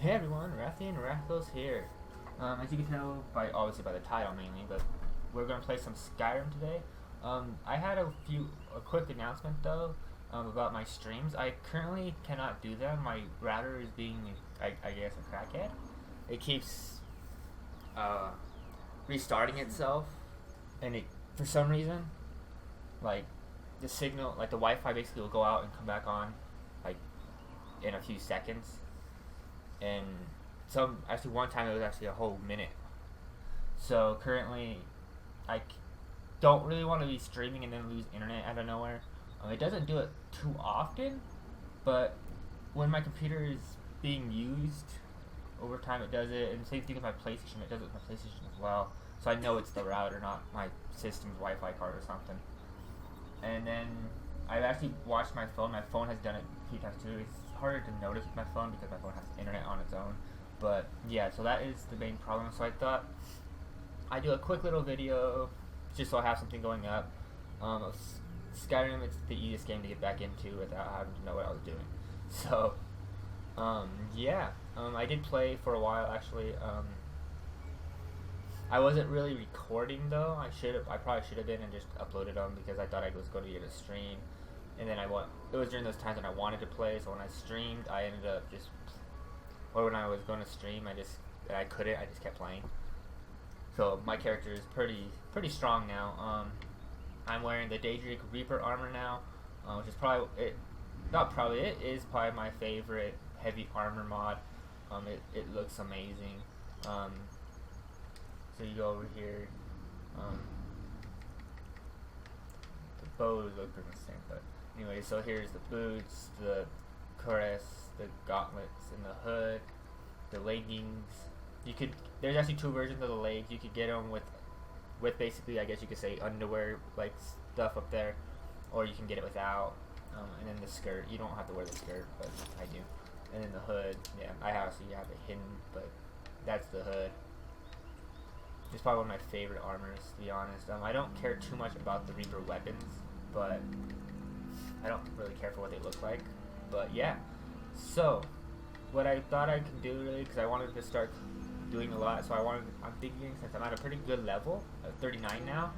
Hey everyone, Rathian Rathos here. As you can tell by obviously by the title mainly, but we're gonna play some Skyrim today. I had a quick announcement though about my streams. I currently cannot do them. My router is being, I guess, a crackhead. It keeps restarting itself, and it for some reason, like the signal, like the Wi-Fi basically will go out and come back on, like in a few seconds. And actually one time it was actually a whole minute. So currently I don't really want to be streaming and then lose internet out of nowhere. It doesn't do it too often, but when my computer is being used over time it does it, and same thing with my PlayStation, it does it with my PlayStation as well. So I know it's the router, not my system's Wi-Fi card or something. And then I've actually watched my phone. My phone has done it a few times too. It's harder to notice with my phone because my phone has internet on its own. But yeah, so that is the main problem. So I thought I'd do a quick little video just so I have something going up. Skyrim, it's the easiest game to get back into without having to know what I was doing. So yeah, I did play for a while actually. I wasn't really recording though. I probably should have been and just uploaded them because I thought I was going to get a stream. And then it was during those times when I wanted to play, so when I streamed, I ended up when I was going to stream, I just kept playing. So my character is pretty strong now. I'm wearing the Daedric Reaper armor now, which is it is probably my favorite heavy armor mod. It looks amazing. So you go over here, the bows look pretty much the same, but anyway, so here's the boots, the cuirass, the gauntlets, and the hood, the leggings. There's actually two versions of the legs. You could get them with basically, I guess you could say, underwear like stuff up there, or you can get it without. And then the skirt. You don't have to wear the skirt, but I do. And then the hood. Yeah, I actually have it hidden, but that's the hood. It's probably one of my favorite armors, to be honest. I don't care too much about the Reaper weapons, but I don't really care for what they look like. But yeah, so what I thought I could do really, because I wanted to start doing a lot, so I'm thinking since I'm at a pretty good level, at 39 now,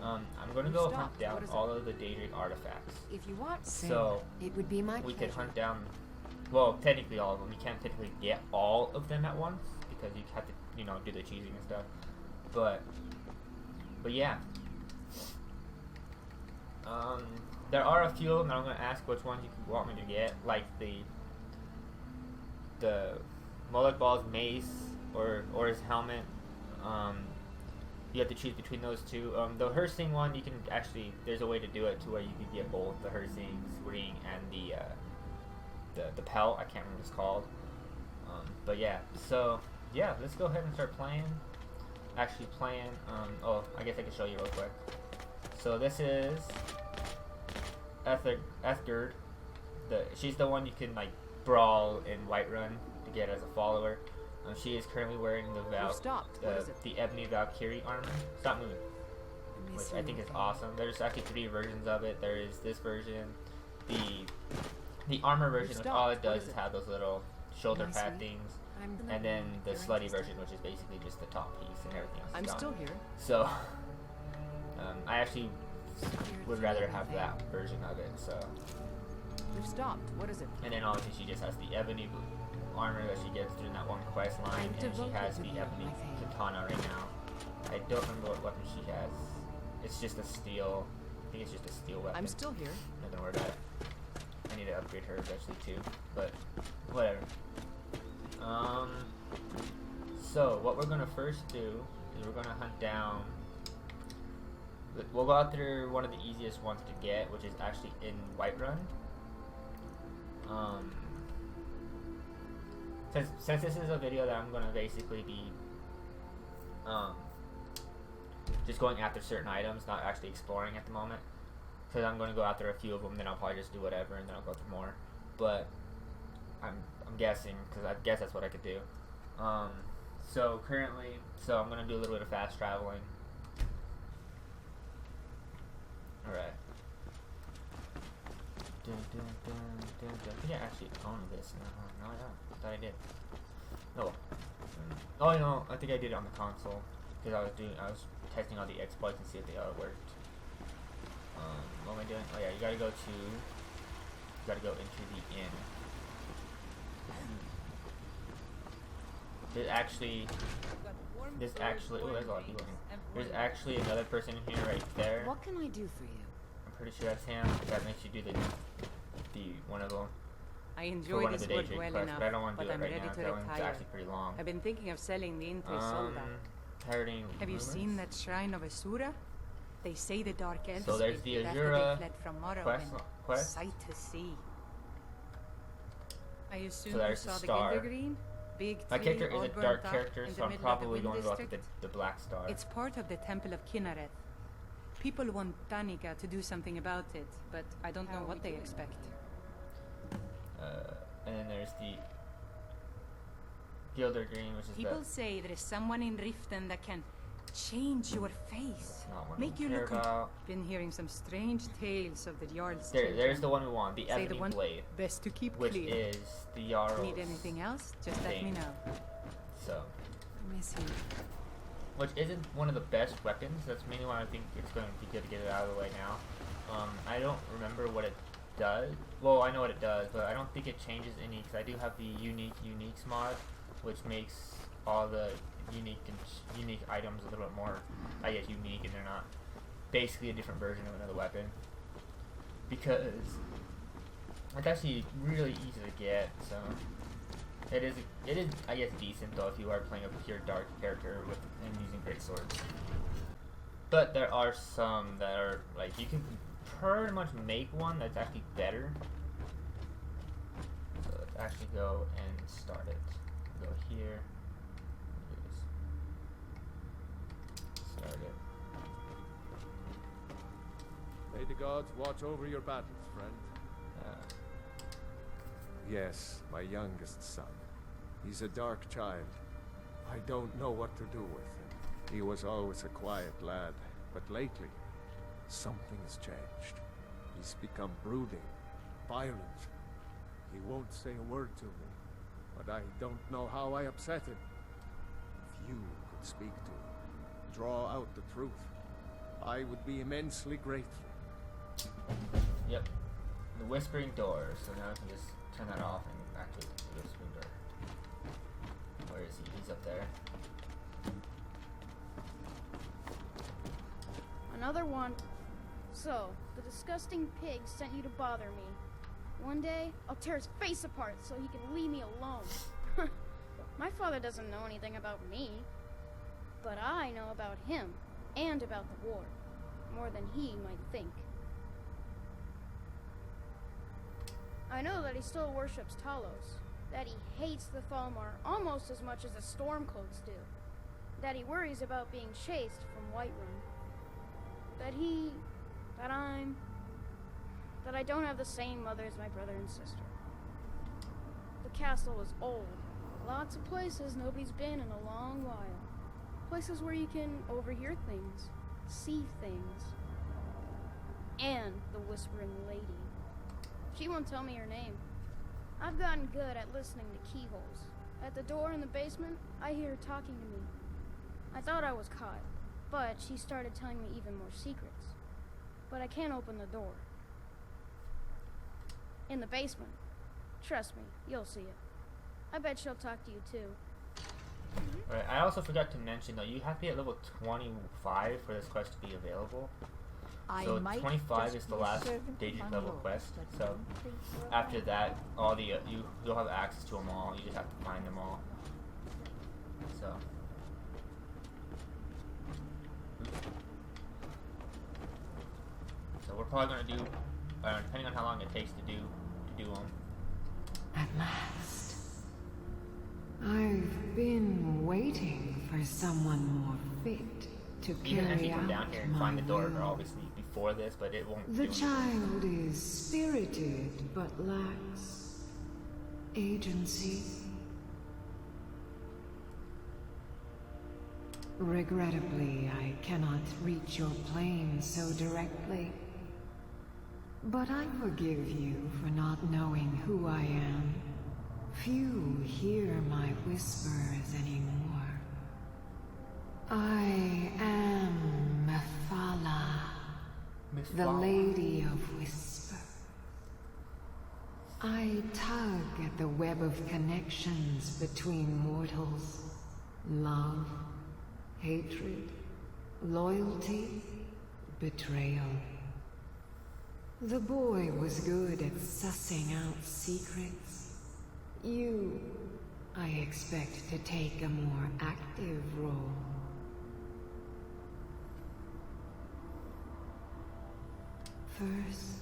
I'm going to go hunt down all of the Daedric artifacts. If you want, so it would be my we could hunt down, well, technically all of them. You can't technically get all of them at once because you have to, do the cheesing and stuff. But yeah. There are a few of them that I'm going to ask which ones you want me to get, like the Mullet Ball's mace or his helmet. You have to choose between those two. The Hersing one, you can actually, there's a way to do it to where you can get both the Hersing's ring and the pelt. I can't remember what it's called. But yeah, so yeah, let's go ahead and start playing. Actually playing. I guess I can show you real quick. So this is Ethgerd. She's the one you can like brawl in Whiterun to get as a follower. She is currently wearing the Ebony Valkyrie armor. Stop moving. Which I think is awesome. There's actually 3 versions of it. There is this version, the armor version, which all it does is have those little shoulder pad things, and then the slutty version, which is basically just the top piece and everything else. I'm still here. So I actually would rather have that version of it. So We've stopped. What is it? And then obviously she just has the ebony armor that she gets during that one quest line, and she has the ebony katana right now. I don't remember what weapon she has. It's just a steel. I think it's just a steel weapon. I'm still here. Nothing worry about it. I need to upgrade her eventually too, but whatever. So what we're gonna first do is we're gonna hunt down. We'll go out there one of the easiest ones to get, which is actually in Whiterun. Since this is a video that I'm gonna basically be just going after certain items, not actually exploring at the moment, because I'm gonna go after a few of them, then I'll probably just do whatever, and then I'll go through more. But I'm guessing, because I guess that's what I could do. So I'm gonna do a little bit of fast traveling. All right. I think I actually own this now. No, I don't. I thought I did. No. Oh, you know, I think I did it on the console because I was testing all the exploits and see if they all worked. What am I doing? Oh yeah, you gotta go into the inn. There's actually, oh, there's a lot of people in here. There's actually another person in here right there. What can I do for you? I'm pretty sure that's him. That makes you do the one of them. I enjoy this work well enough, but I don't want to do it I'm right ready now. to That one's retire. actually pretty long. I've been thinking of selling the Intre Solda. Have you seen that shrine of Asura? They say the Dark Elves So there's the after Azura they fled from quest. Sight to see. I assume So you there's the saw the star. Gildergreen? Big My tree, character all is a burnt dark up character, in so the I'm middle of probably the going to Wind go after District. the black star. It's part of the Temple of Kinnareth. People want Danica to do something about it, but I don't know what they expect. And then there's the Gildergreen, which is People say there is someone in Riften that can change your face, not one make we you care look. about. Been hearing some strange tales of the Jarl's There's children. the one we want, the Say Ebony the one Blade, best to keep which clear. is the Jarl's Need anything else? Just let me thing. know. So, Miss you. which isn't one of the best weapons. That's mainly why I think it's going to be good to get it out of the way now. I don't remember what it does. Well, I know what it does, but I don't think it changes any, because I do have the uniques mod, which makes all the unique items a little bit more, I guess, unique, and they're not basically a different version of another weapon. Because it's actually really easy to get, so it is I guess decent though if you are playing a pure dark character and using great swords. But there are some that are like you can pretty much make one that's actually better. So let's actually go and start it. Go here. Start it. May the gods watch over your battles, friend. Yes, my youngest son. He's a dark child. I don't know what to do with him. He was always a quiet lad, but lately, something has changed. He's become brooding, violent. He won't say a word to me, but I don't know how I upset him. If you could speak to him, draw out the truth, I would be immensely grateful. Yep. The whispering door. So now I can just turn that off and activate the whispering door. Where is he? He's up there. Another one. So, the disgusting pig sent you to bother me. One day, I'll tear his face apart so he can leave me alone. My father doesn't know anything about me. But I know about him, and about the war. More than he might think. I know that he still worships Talos. That he hates the Thalmor almost as much as the Stormcloaks do. That he worries about being chased from Whiterun. That I don't have the same mother as my brother and sister. The castle was old. Lots of places nobody's been in a long while. Places where you can overhear things, see things. And the Whispering Lady. She won't tell me her name. I've gotten good at listening to keyholes. At the door in the basement, I hear her talking to me. I thought I was caught, but she started telling me even more secrets. But I can't open the door. In the basement. Trust me, you'll see it. I bet she'll talk to you too. Right, I also forgot to mention though, you have to be at level 25 for this quest to be available. So 25 is the last Daedric level quest. So after that, all the you'll have access to them all. You just have to find them all. So. So we're probably gonna do, depending on how long it takes to do them. At last. I've been waiting for someone more fit to Even if you carry come out down here and my find the door, will. obviously before this, but it won't. The do child is spirited, but lacks agency. Regrettably, I cannot reach your plane so directly. But I forgive you for not knowing who I am, few hear my whispers anymore. I am Mephala, the Lady of Whisper. I tug at the web of connections between mortals. Love, hatred, loyalty, betrayal. The boy was good at sussing out secrets. You, I expect to take a more active role. First,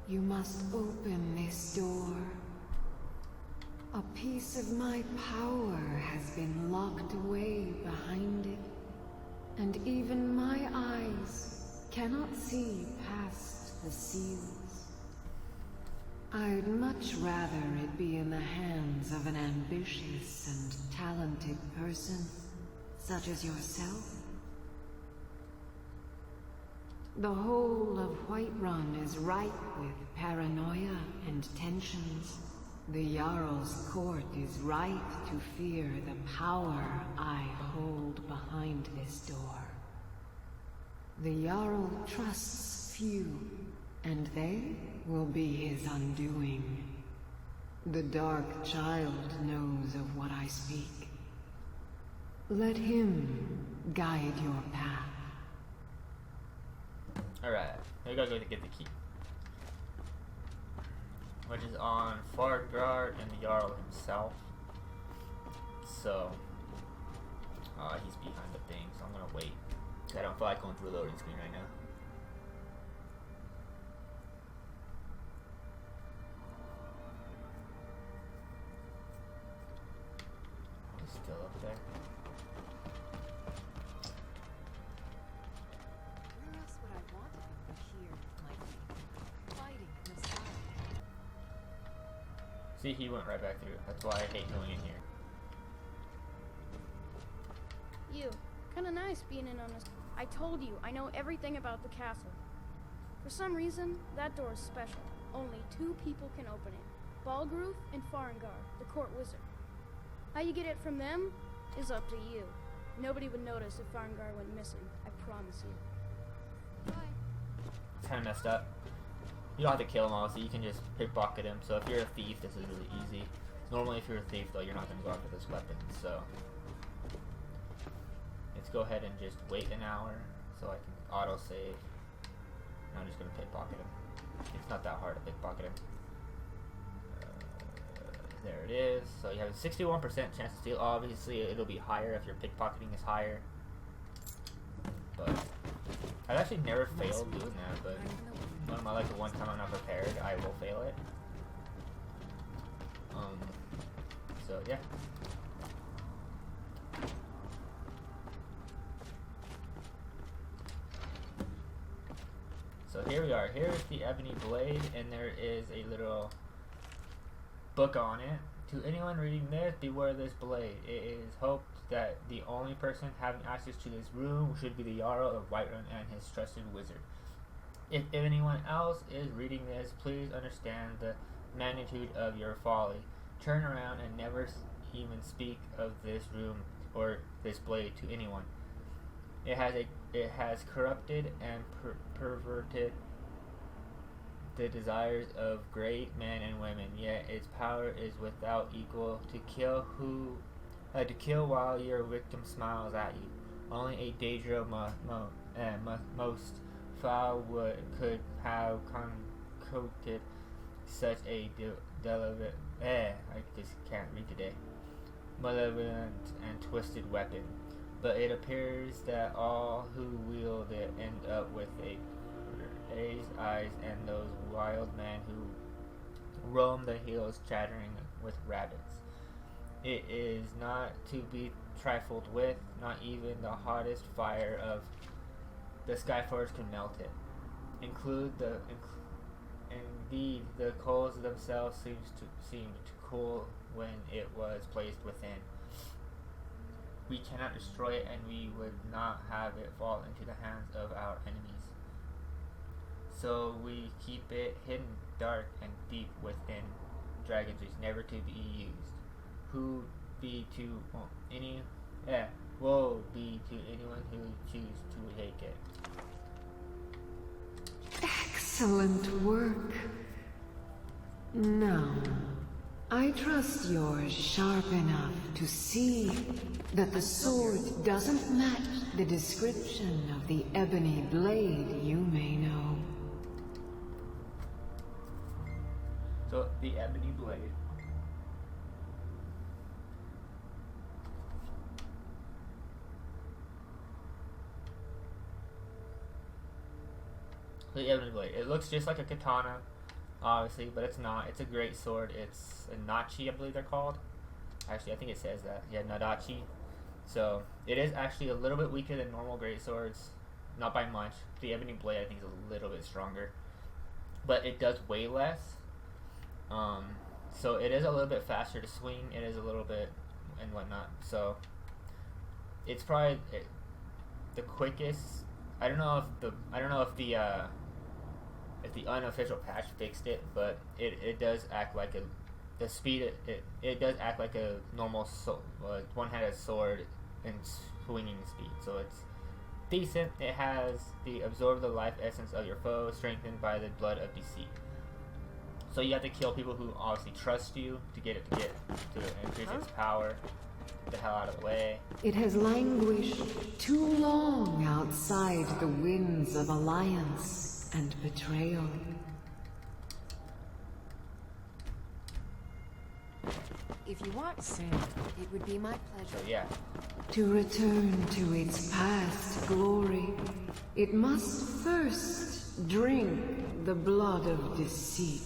you must open this door. A piece of my power has been locked away behind it, and even my eyes cannot see past the seals. I'd much rather it be in the hands of an ambitious and talented person, such as yourself. The whole of Whiterun is ripe with paranoia and tensions. The Jarl's court is right to fear the power I hold behind this door. The Jarl trusts few, and they will be his undoing. The Dark Child knows of what I speak. Let him guide your path. Alright, we gotta go to get the key. Which is on Fartgard and the Jarl himself. So, he's behind the thing, so I'm gonna wait. I don't feel like going through a loading screen right now. He's still up there. Where else would I want to be but here, fighting in the sky? See, he went right back through. That's why I hate going in here. You. Kinda nice being in on this. I told you, I know everything about the castle. For some reason, that door is special. Only 2 people can open it. Balgruuf and Farengar, the court wizard. How you get it from them is up to you. Nobody would notice if Farengar went missing, I promise you. Bye. It's kinda messed up. You don't have to kill him, obviously. You can just pickpocket him. So if you're a thief, this is really easy. Normally, if you're a thief, though, you're not gonna go after this weapon, so... Let's go ahead and just wait an hour so I can auto-save. And I'm just going to pickpocket him. It's not that hard to pickpocket him. There it is. So you have a 61% chance to steal. Obviously, it'll be higher if your pickpocketing is higher. But I've actually never failed doing that, but the one time I'm not prepared, I will fail it. So yeah. So here we are. Here's the Ebony Blade, and there is a little book on it. To anyone reading this, beware this blade. It is hoped that the only person having access to this room should be the Jarl of Whiterun and his trusted wizard. If anyone else is reading this, please understand the magnitude of your folly. Turn around and never even speak of this room or this blade to anyone. It has corrupted and perverted the desires of great men and women. Yet its power is without equal to kill while your victim smiles at you. Only a Daedric most foul could have concocted such a I just can't read today. Malevolent and twisted weapon. But it appears that all who wield it end up with a raised eyes and those wild men who roam the hills chattering with rabbits. It is not to be trifled with. Not even the hottest fire of the Skyforge can melt it. Indeed, the coals themselves seemed to cool when it was placed within. We cannot destroy it, and we would not have it fall into the hands of our enemies. So we keep it hidden, dark, and deep within Dragon's Reach, never to be used. who be to any yeah woe be to anyone who choose to take it. Excellent work. Now, I trust you're sharp enough to see that the sword doesn't match the description of the Ebony Blade you may know. So, the Ebony Blade. The Ebony Blade. It looks just like a katana, obviously, but it's not. It's a great sword. It's a Nachi, I believe they're called. Actually, I think it says that. Yeah, Nadachi. So, it is actually a little bit weaker than normal great swords. Not by much. The Ebony Blade, I think, is a little bit stronger. But it does weigh less. So, it is a little bit faster to swing. It is a little bit and whatnot. So, it's probably the quickest. I don't know if the unofficial patch fixed it, but it does act like the speed it does act like a normal one-handed sword in swinging speed. So it's decent. It has the absorb the life essence of your foe, strengthened by the blood of deceit. So you have to kill people who obviously trust you to increase its power. Get the hell out of the way. It has languished too long outside the winds of alliance and betrayal. If you want, Sam, it would be my pleasure. So yeah. To return to its past glory, it must first drink the blood of deceit.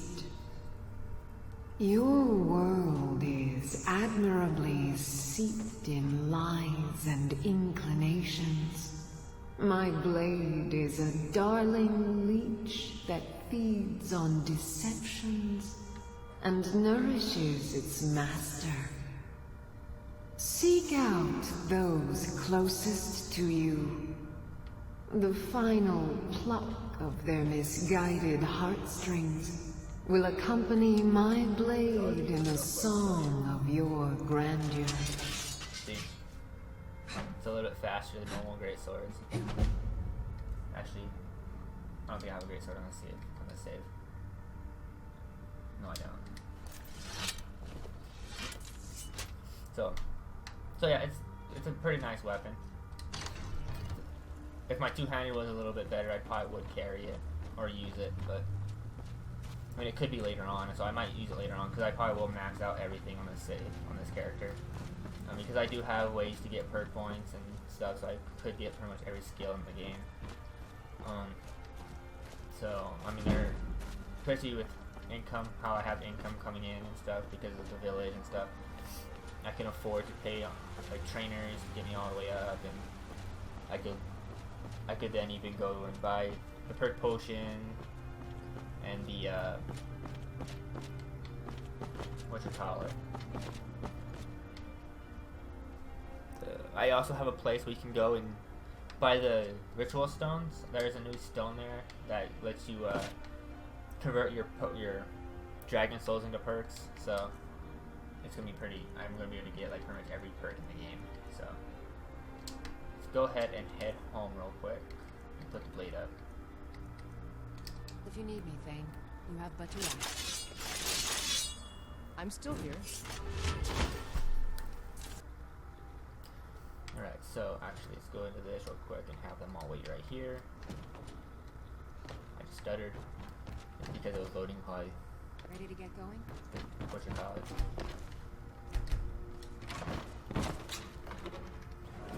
Your world is admirably steeped in lies and inclinations. My blade is a darling leech that feeds on deceptions and nourishes its master. Seek out those closest to you. The final pluck of their misguided heartstrings will accompany my blade in a song of your grandeur. See, it's a little bit faster than normal great swords. Actually, I don't think I have a great sword. I'm gonna save. No, I don't. So yeah, it's a pretty nice weapon. If my two-handed was a little bit better, I probably would carry it or use it, but I mean, it could be later on, so I might use it later on because I probably will max out everything on this character. Because I do have ways to get perk points and stuff, so I could get pretty much every skill in the game. So I mean, especially with income, how I have income coming in and stuff because of the village and stuff. I can afford to pay like trainers to get me all the way up, and I could then even go and buy the perk potion and the I also have a place where you can go and buy the ritual stones. There's a new stone there that lets you convert your dragon souls into perks. So it's gonna be pretty. I'm gonna be able to get like pretty much every perk in the game. So let's go ahead and head home real quick and put the blade up. If you need me, Thane, you have but to ask. I'm still here. Alright, so actually let's go into this real quick and have them all wait right here. I just stuttered. It's because it was loading while Ready to get going? what you call it.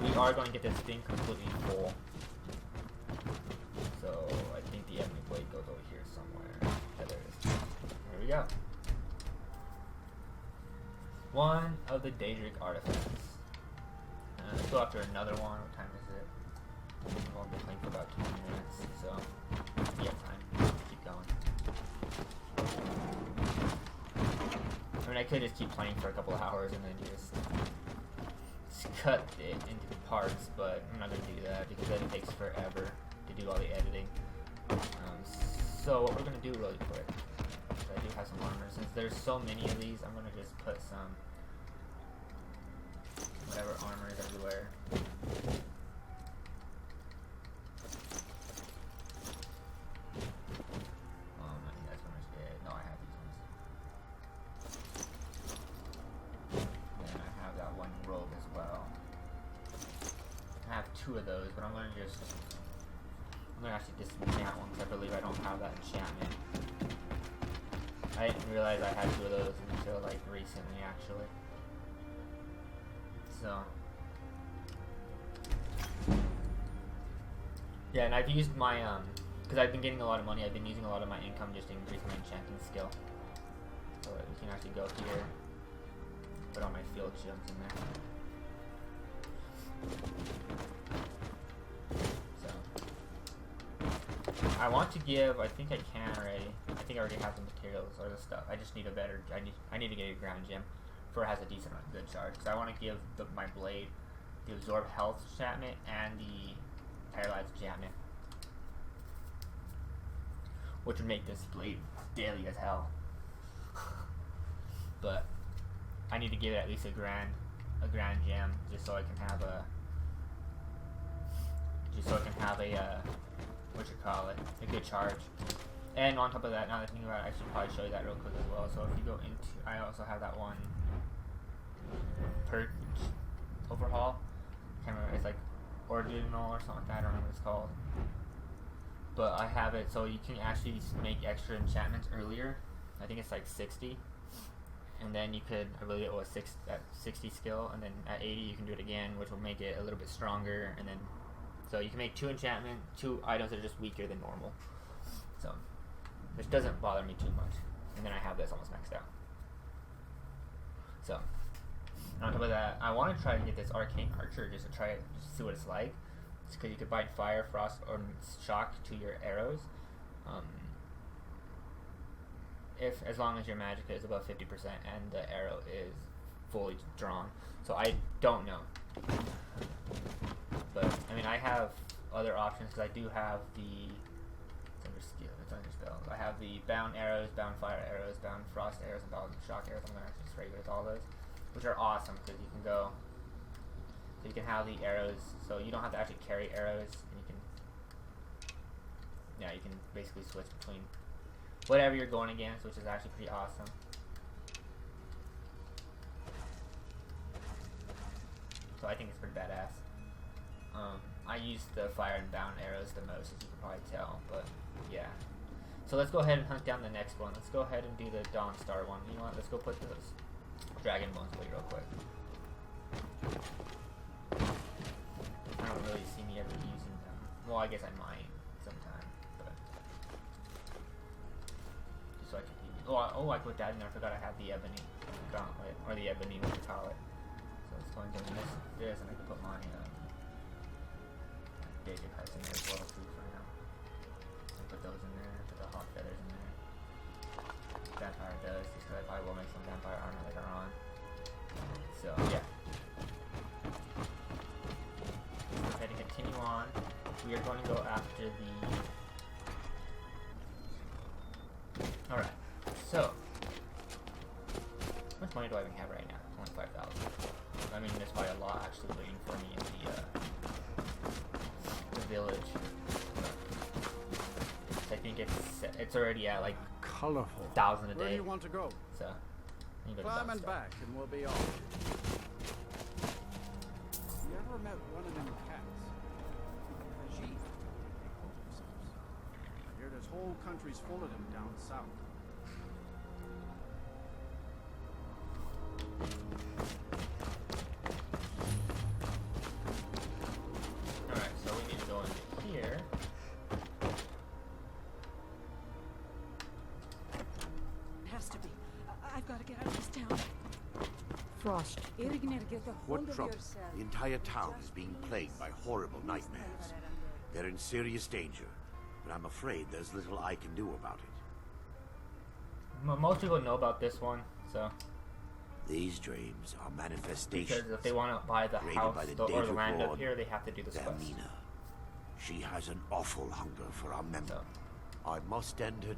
We are going to get this thing completely full. So I think the Ebony Blade goes over here somewhere. Yeah, there it is. There we go. One of the Daedric artifacts. Let's go after another one. What time is it? We've only been playing for about 20 minutes, so we have time. Keep going. I mean, I could just keep playing for a couple of hours and then just cut it into parts, but I'm not going to do that because then it takes forever to do all the editing. So what we're going to do really quick, I do have some armor. Since there's so many of these, I'm going to just put some 2 of those, but I'm gonna actually disenchant one because I believe I don't have that enchantment. I didn't realize I had 2 of those until like recently, actually. So yeah, and I've used my because I've been getting a lot of money. I've been using a lot of my income just to increase my enchanting skill. So we can actually go here, put all my field gems in there. So I want to give. I think I can already. I think I already have the materials or the stuff. I just need a better. I need to get a ground gem for it has a decent good charge. Because I want to give my blade the absorb health enchantment and the paralyzed enchantment, which would make this blade daily as hell. But I need to give it at least a grand gem just so I can have a a good charge. And on top of that, now that I think about it, I should probably show you that real quick as well. So if you go into, I also have that one purge overhaul. I can't remember, it's like ordinal or something like that. I don't know what it's called. But I have it so you can actually make extra enchantments earlier. I think it's like 60. And then you could, I believe it was 60 skill, and then at 80 you can do it again, which will make it a little bit stronger. And then, so you can make 2 items that are just weaker than normal. So, which doesn't bother me too much. And then I have this almost maxed out. So, and on top of that, I want to try to get this arcane archer just to try it, just to see what it's like. Just because you could bind fire, frost, or shock to your arrows. As long as your magic is above 50% and the arrow is fully drawn. So I don't know. But I mean, I have other options because I do have the it's under spells. I have the bound arrows, bound fire arrows, bound frost arrows, and bound shock arrows. I'm gonna actually spray with all those, which are awesome because you can go. So you can have the arrows, so you don't have to actually carry arrows, and you can. Yeah, you can basically switch between whatever you're going against, which is actually pretty awesome. So I think it's pretty badass. I use the fire and bound arrows the most, as you can probably tell, but yeah. So let's go ahead and hunt down the next one. Let's go ahead and do the Dawn Star one. You know what? Let's go put those dragon bones away real quick. I don't really see me ever using them. Well, I guess I might sometime, but just so I can use. Oh, I put that in there. I forgot I had the ebony gauntlet, or the ebony, what you call it. So it's going to miss this, and I can put my Daedric hearts in there as well too for now. And put those in there. Put the hawk feathers in there. Vampire does, just because I probably will make some vampire armor later on. So yeah. Let's go ahead and continue on. We are going to go after the. Alright, so how much money do I even have right now? 25,000. I mean, there's probably a lot actually waiting for me in the village. So I think it's already at like colorful 1,000 a day. Where do you want to go? So Climb and back, and we'll be off. You ever met one of them cats? Sheep, they call themselves. I hear there's whole countries full of them down south. Alright, so we need to go into here. It has to be. I've got to get out of this town. Frost. What trouble? The entire town is being plagued by horrible nightmares. They're in serious danger, but I'm afraid there's little I can do about it. Most people know about this one, so. These dreams are manifestations. Because if they want to buy the house by the or the Daedric land up Lord, here, they have to do this quest. Damina. She has an awful hunger for our member. So. I must end her.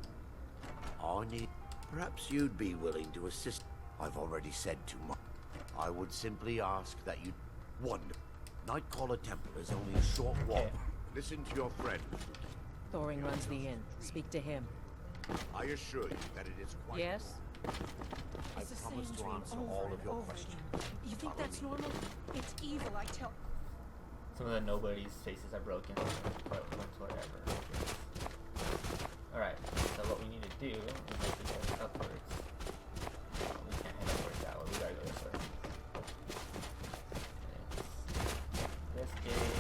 I need. Perhaps you'd be willing to assist. I've already said too much. I would simply ask that you. Wonder. Nightcaller Temple is only a short walk. Listen to your friend. Thoring runs the inn. Speak to him. I assure you that it is quite. Yes? I promise to answer all of your questions. You think that's normal? It's evil, I tell. Some of the nobody's faces are broken, but whatever. Alright, so what we need to do is actually go upwards. Oh, we can't head upwards that way, we gotta go this way. It's this gate.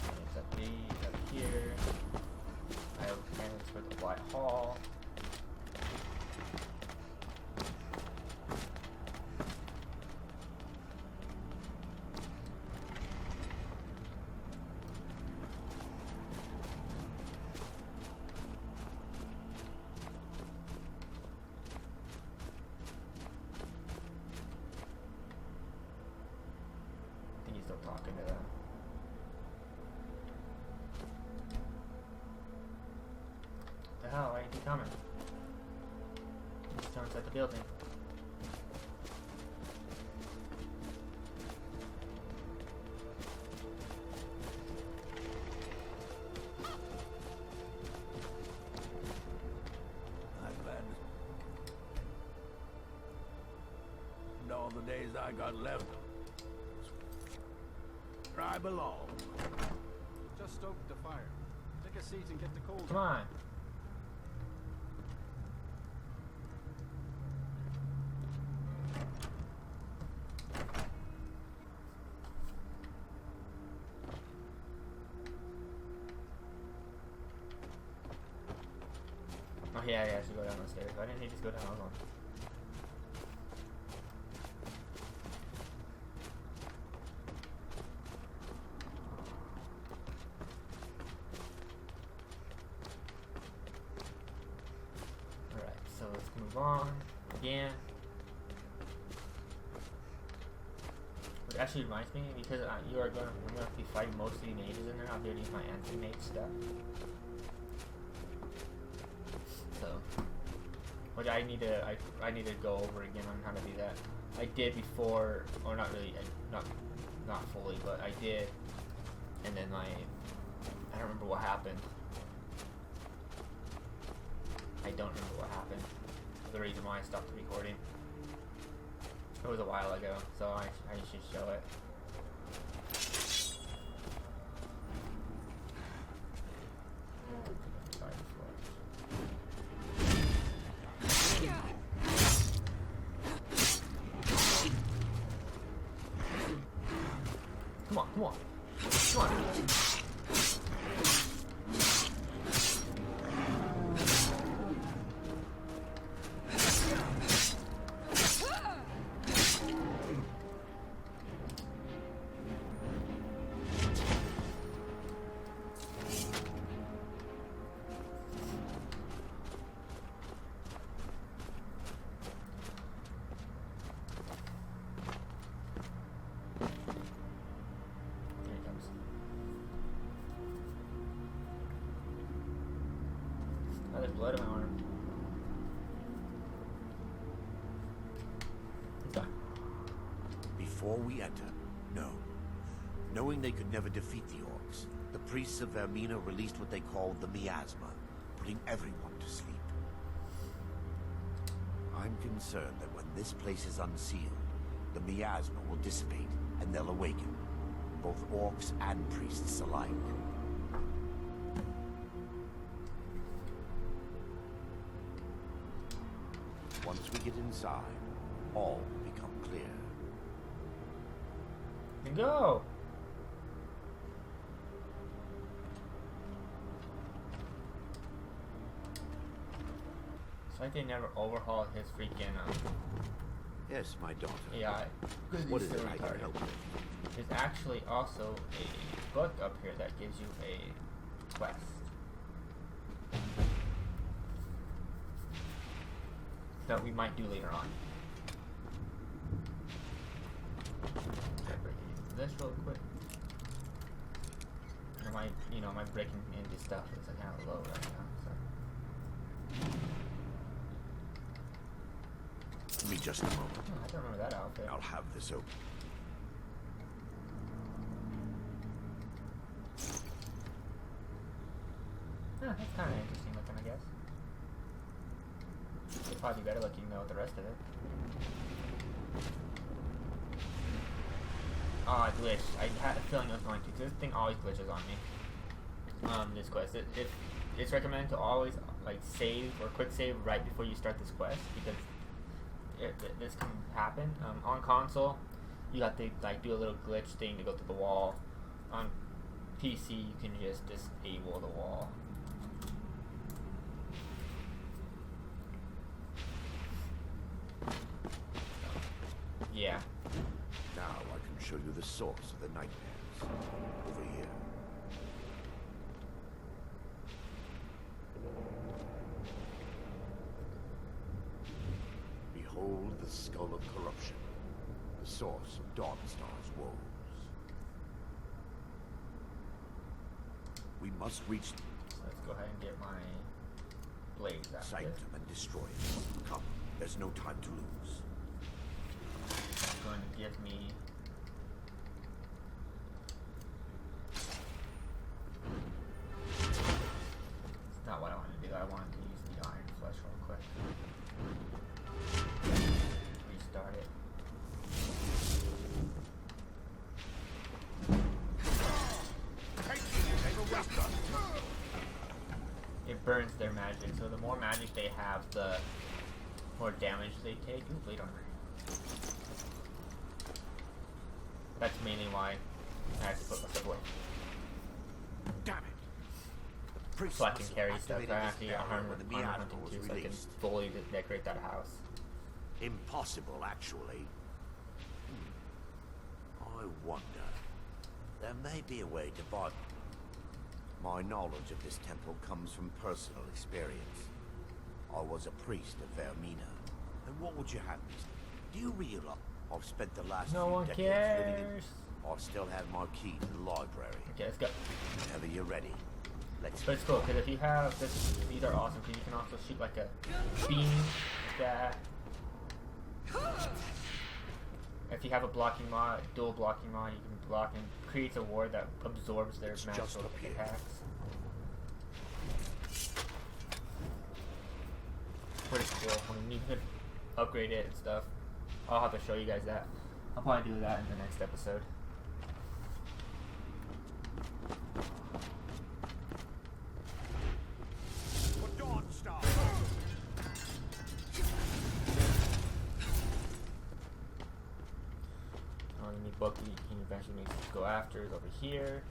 And it's up here. I have plans for the White Hall. Talking to them. What the hell? Why ain't he coming? He's still inside the building. I'm glad. And all the days I got left. I belong. Just stoked the fire. Take a seat and get the cold. Come on. Oh yeah, I should go down the stairs. Why didn't he just go down alone? So let's move on again. Which actually reminds me, because I'm going to be fighting most of the mages in there. I'll be able to use my anti-mage stuff. So, which I need to go over again on how to do that. I did before, or not really, not fully, but I did, and then I don't remember what happened. I don't remember what happened. The reason why I stopped recording. It was a while ago, so I should show it. Come on, come on. Come on. Oh, there's blood in my arm. Okay. Before we enter, no. Knowing they could never defeat the orcs, the priests of Vermina released what they called the miasma, putting everyone to sleep. I'm concerned that when this place is unsealed, the miasma will dissipate and they'll awaken, both orcs and priests alike. Once we get inside, all will become clear. Then go! It's like they never overhauled his freaking, Yes, my daughter. AI. What is it I can help with? There's actually also a book up here that gives you a quest. That we might do later on. This real quick. My breaking into stuff is kind of low right now. So. Give me just a moment. Oh, I don't remember that outfit. I'll have this open. That's kind of interesting looking, I guess. It'd probably be better looking though with the rest of it. glitch. I had a feeling it was going to, because this thing always glitches on me. This quest. It's recommended to always like save or quick save right before you start this quest, because this can happen. On console, you got to like do a little glitch thing to go through the wall. On PC, you can just disable the wall. Yeah. Now I can show you the source of the nightmares. Over here. Behold the Skull of Curruption, the source of Dawnstar's woes. We must reach... So let's go ahead and get my blades out. Sanctum and destroy it. Come, there's no time to lose. It's going to give me... It's not what I wanted to do. I wanted to use the iron flesh real quick. Restart it. It burns their magic, so the more magic they have, the more damage they take. Ooh, blade armor. That's mainly why I have to put my stuff away. Damn it! So I can carry stuff. I have to get armor the hunting too, so I can fully decorate that house. Impossible, actually. I wonder. There may be a way to buy... My knowledge of this temple comes from personal experience. I was a priest of Vermina. And what would you have me say? Do you realize I've spent the last few decades living in... I still have my key to the library. Okay, let's go. Whenever you're ready. Let's But it's cool, because if you have this, these are awesome, because you can also shoot like a beam that... If you have a blocking mod, dual blocking mod, you can block and creates a ward that absorbs their magical attacks. Pretty cool. I mean, you could upgrade it and stuff. I'll have to show you guys that. I'll probably do that in the next episode. Book you can eventually go after is over here.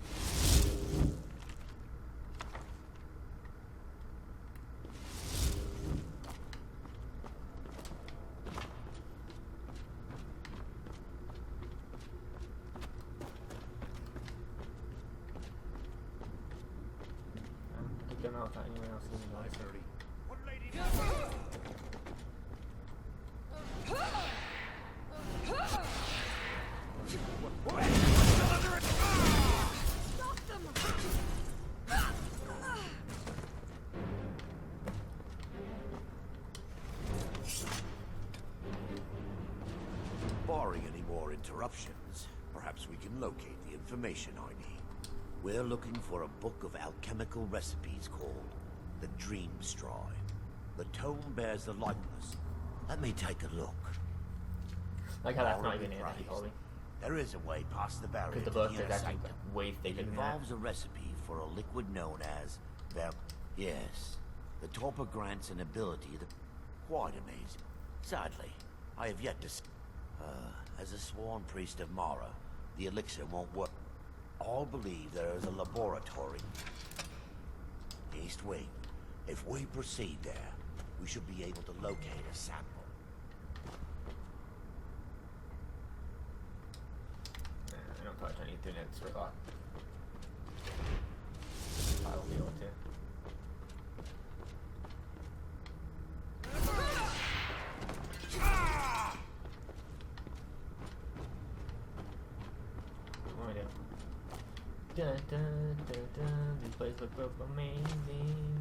I don't know if anyone else is in the library. Barring any more interruptions, perhaps we can locate the information I need. We're looking for a book of alchemical recipes called the Dream Straw. The tome bears the likeness. Let me take a look. Like how that's not even in it, There is a way past the barrier the to book the is inner actually sanctum. way thicker It than that. involves a recipe for a liquid known as Yes, the Torpor grants an ability that quite amazing. Sadly, I have yet to as a sworn priest of Mara, the elixir won't work. All believe there is a laboratory. East Wing. If we proceed there, we should be able to locate a sample. I don't touch anything that's for lot. I will be able to. What do I do? Dun, dun, dun, dun. These places look amazing.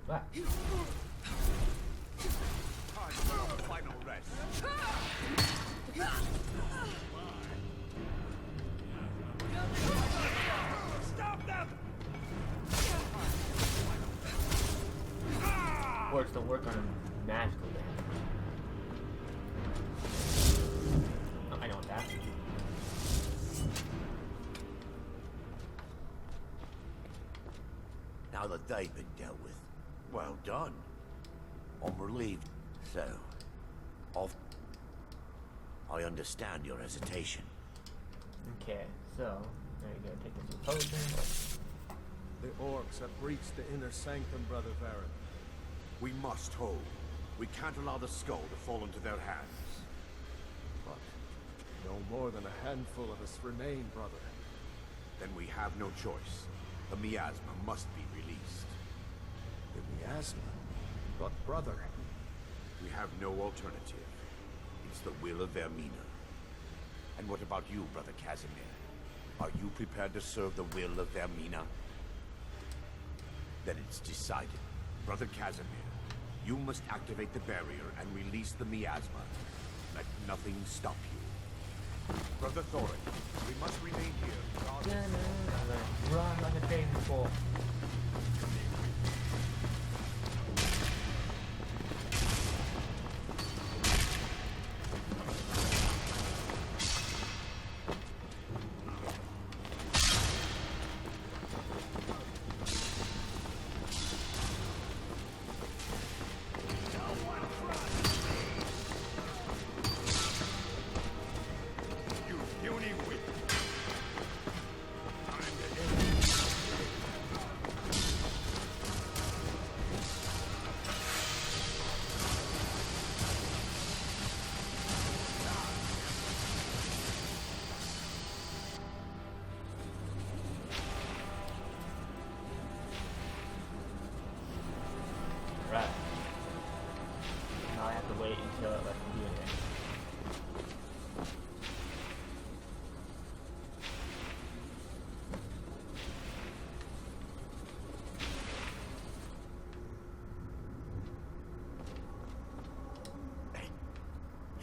What? Final rest. Stop them! Works don't work on a magical damage. Oh, I know what that. Now that they've been dealt with, well done. I'm relieved. So, I understand your hesitation. Okay, so there you go. Take this potion. The orcs have breached the inner sanctum, Brother Varyn. We must hold. We can't allow the skull to fall into their hands. But no more than a handful of us remain, brother. Then we have no choice. The miasma must be released. The miasma? But brother... We have no alternative. It's the will of Vermina. And what about you, Brother Casimir? Are you prepared to serve the will of Vermina? Then it's decided. Brother Casimir, you must activate the barrier and release the miasma. Let nothing stop you. Brother Thorin, we must remain here. Run like a train before. Right. Now I have to wait until it lets me do anything.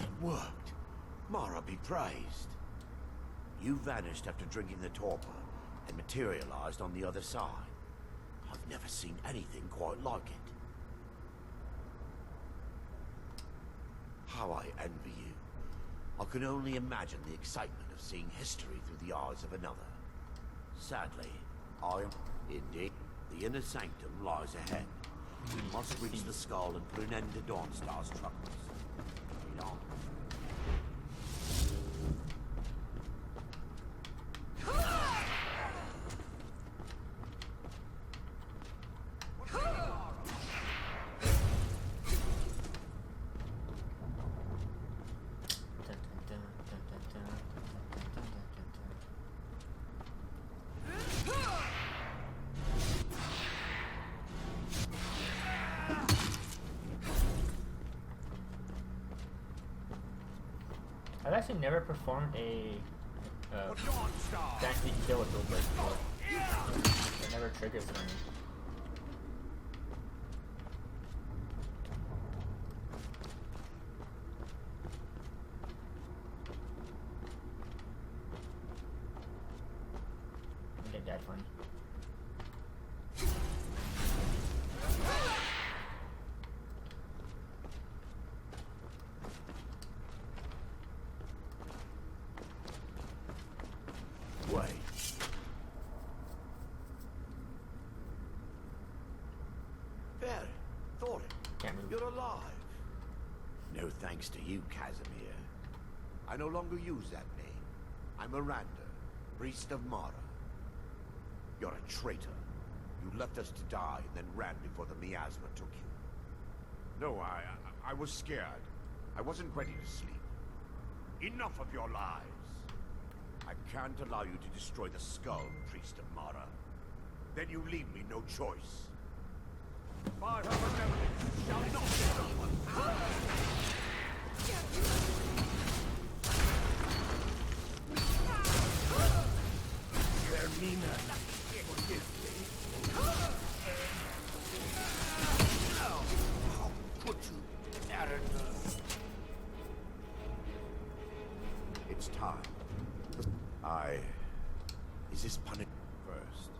It worked. Mara be praised. You vanished after drinking the torpor and materialized on the other side. I've never seen anything quite like it. How I envy you. I can only imagine the excitement of seeing history through the eyes of another. Sadly, I am... Indeed, the inner sanctum lies ahead. We must reach the skull and put an end to Dawnstar's troubles. Lead on. I've actually never performed a fancy kill with those before. It never triggers for me. I get that funny. Wait. There, Thorin. Can't move. You're alive. No thanks to you, Casimir. I no longer use that name. I'm Miranda, priest of Mara. You're a traitor. You left us to die and then ran before the miasma took you. No, I was scared. I wasn't ready to sleep. Enough of your lies. I can't allow you to destroy the skull, priest of Mara. Then you leave me no choice. Fire of remembrance shall not be done. Vermina, forgive me. How could you, Arendelle? It's time. Is this punishment first?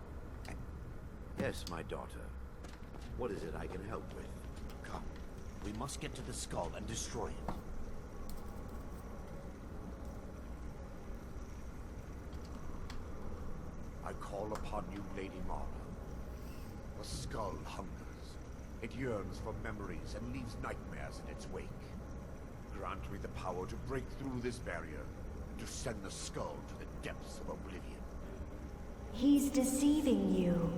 Yes, my daughter. What is it I can help with? Come. We must get to the skull and destroy it. fall upon you, Lady Mara. The skull hungers. It yearns for memories and leaves nightmares in its wake. Grant me the power to break through this barrier, and to send the skull to the depths of oblivion. He's deceiving you.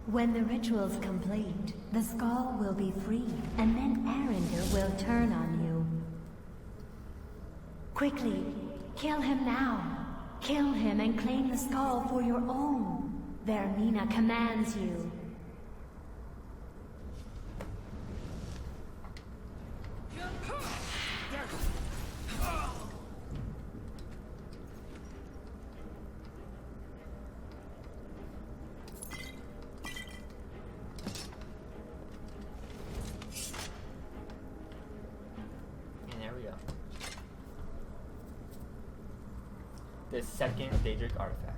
When the ritual's complete, the skull will be freed, and then Arender will turn on you. Quickly, kill him now. Kill him and claim the skull for your own. Vermina commands you. The second Daedric artifact.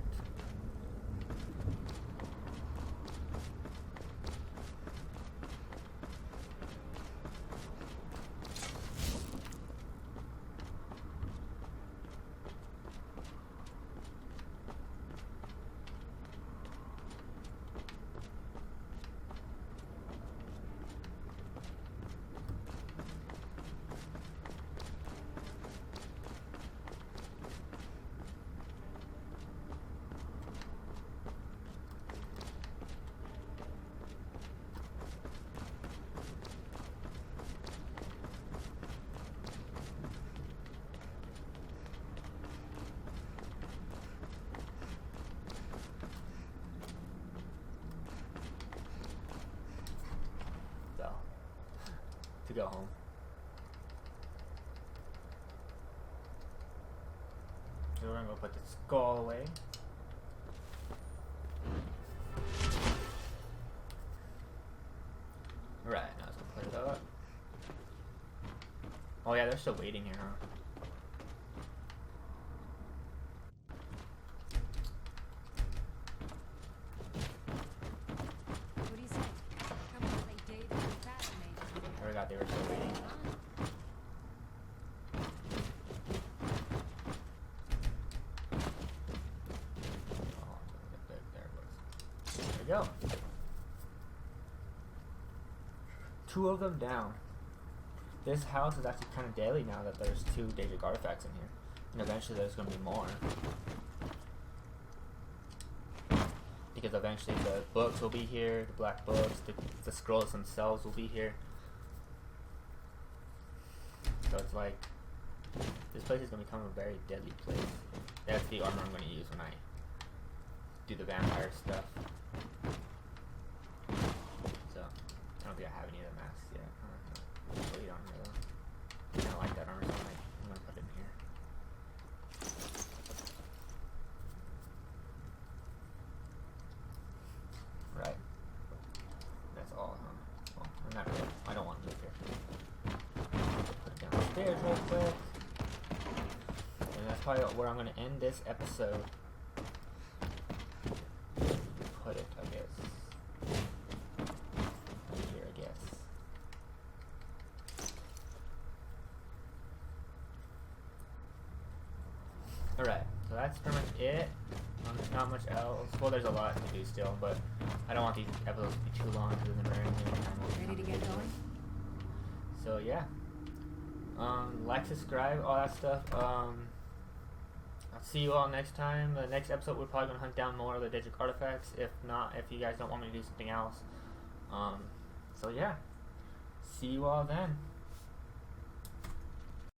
To go home. So we're gonna go put the skull away. Right, now let's go put it up. Oh yeah, they're still waiting here, huh? What do you say? Come on, play Daedric and fascinate. I forgot they were still waiting. Oh, there it was. There we go. 2 of them down. This house is actually kind of deadly now that there's 2 Daedric artifacts in here. And eventually there's going to be more. Because eventually the books will be here, the black books, the scrolls themselves will be here. So it's like, this place is going to become a very deadly place. That's the armor I'm going to use when I do the vampire stuff. So, I don't think I have any of the masks yet. Blade armor though. I kind of like that armor, so I'm going to put it in here. Right. That's all, huh? Well, I'm not really, I don't want to live here. Put it downstairs real quick. And that's probably where I'm going to end this episode. Put it, I guess. Right here, I guess. Alright, so that's pretty much it. There's not much else. Well, there's a lot to do still, but I don't want these episodes to be too long because then they're running Ready to get going? So yeah. Like, subscribe, all that stuff. I'll see you all next time. The next episode we're probably gonna hunt down more of the Daedric artifacts. If not, if you guys don't want me to do something else. So yeah. See you all then.